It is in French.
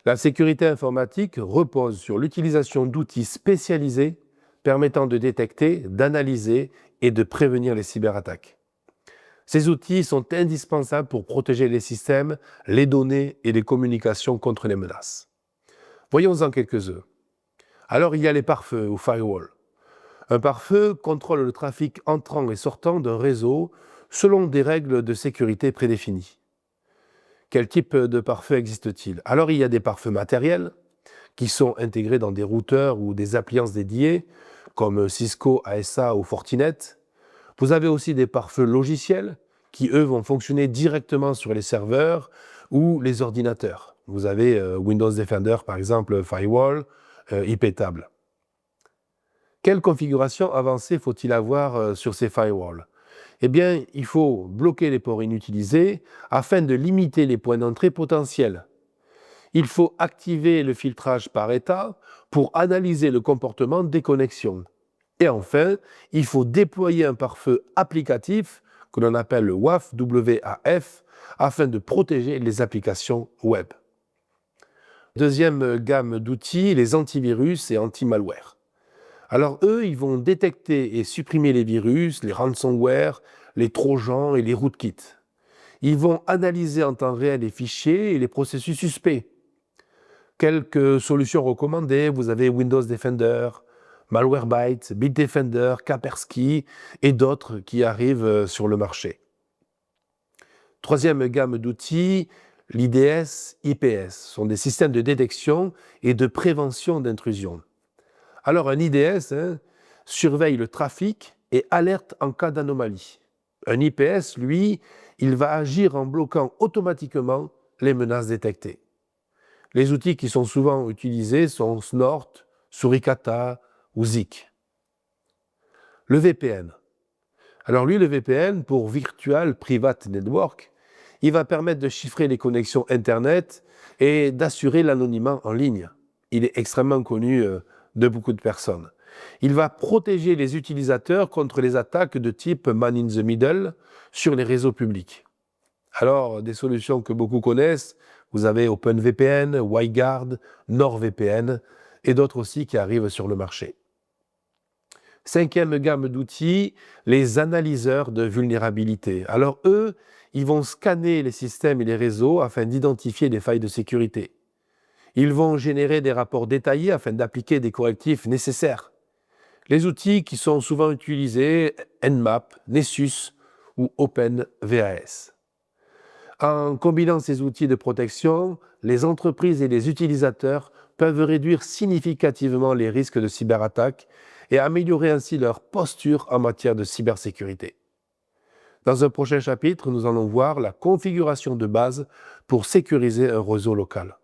La sécurité informatique repose sur l'utilisation d'outils spécialisés permettant de détecter, d'analyser et de prévenir les cyberattaques. Ces outils sont indispensables pour protéger les systèmes, les données et les communications contre les menaces. Voyons-en quelques-uns. Alors il y a les pare-feux ou firewalls. Un pare-feu contrôle le trafic entrant et sortant d'un réseau selon des règles de sécurité prédéfinies. Quel type de pare-feu existe-t-il? Alors il y a des pare-feux matériels qui sont intégrés dans des routeurs ou des appliances dédiées comme Cisco, ASA ou Fortinet. Vous avez aussi des pare-feux logiciels qui, eux, vont fonctionner directement sur les serveurs ou les ordinateurs. Vous avez Windows Defender, par exemple, Firewall, IP Table. Quelle configuration avancée faut-il avoir sur ces firewalls? Eh bien, il faut bloquer les ports inutilisés afin de limiter les points d'entrée potentiels. Il faut activer le filtrage par état pour analyser le comportement des connexions. Et enfin, il faut déployer un pare-feu applicatif que l'on appelle le WAF, WAF, afin de protéger les applications web. Deuxième gamme d'outils, les antivirus et anti-malware. Alors eux, ils vont détecter et supprimer les virus, les ransomware, les trojans et les rootkits. Ils vont analyser en temps réel les fichiers et les processus suspects. Quelques solutions recommandées, vous avez Windows Defender, Malwarebytes, Bitdefender, Kaspersky et d'autres qui arrivent sur le marché. Troisième gamme d'outils, l'IDS, IPS, sont des systèmes de détection et de prévention d'intrusion. Alors un IDS surveille le trafic et alerte en cas d'anomalie. Un IPS, lui, il va agir en bloquant automatiquement les menaces détectées. Les outils qui sont souvent utilisés sont Snort, Suricata ou Zik. Le VPN. Alors lui, le VPN, pour Virtual Private Network, il va permettre de chiffrer les connexions Internet et d'assurer l'anonymat en ligne. Il est extrêmement connu de beaucoup de personnes. Il va protéger les utilisateurs contre les attaques de type man in the middle sur les réseaux publics. Alors, des solutions que beaucoup connaissent, vous avez OpenVPN, WireGuard, NordVPN et d'autres aussi qui arrivent sur le marché. Cinquième gamme d'outils, les analyseurs de vulnérabilité. Alors eux, ils vont scanner les systèmes et les réseaux afin d'identifier des failles de sécurité. Ils vont générer des rapports détaillés afin d'appliquer des correctifs nécessaires. Les outils qui sont souvent utilisés, Nmap, Nessus ou OpenVAS. En combinant ces outils de protection, les entreprises et les utilisateurs peuvent réduire significativement les risques de cyberattaque et améliorer ainsi leur posture en matière de cybersécurité. Dans un prochain chapitre, nous allons voir la configuration de base pour sécuriser un réseau local.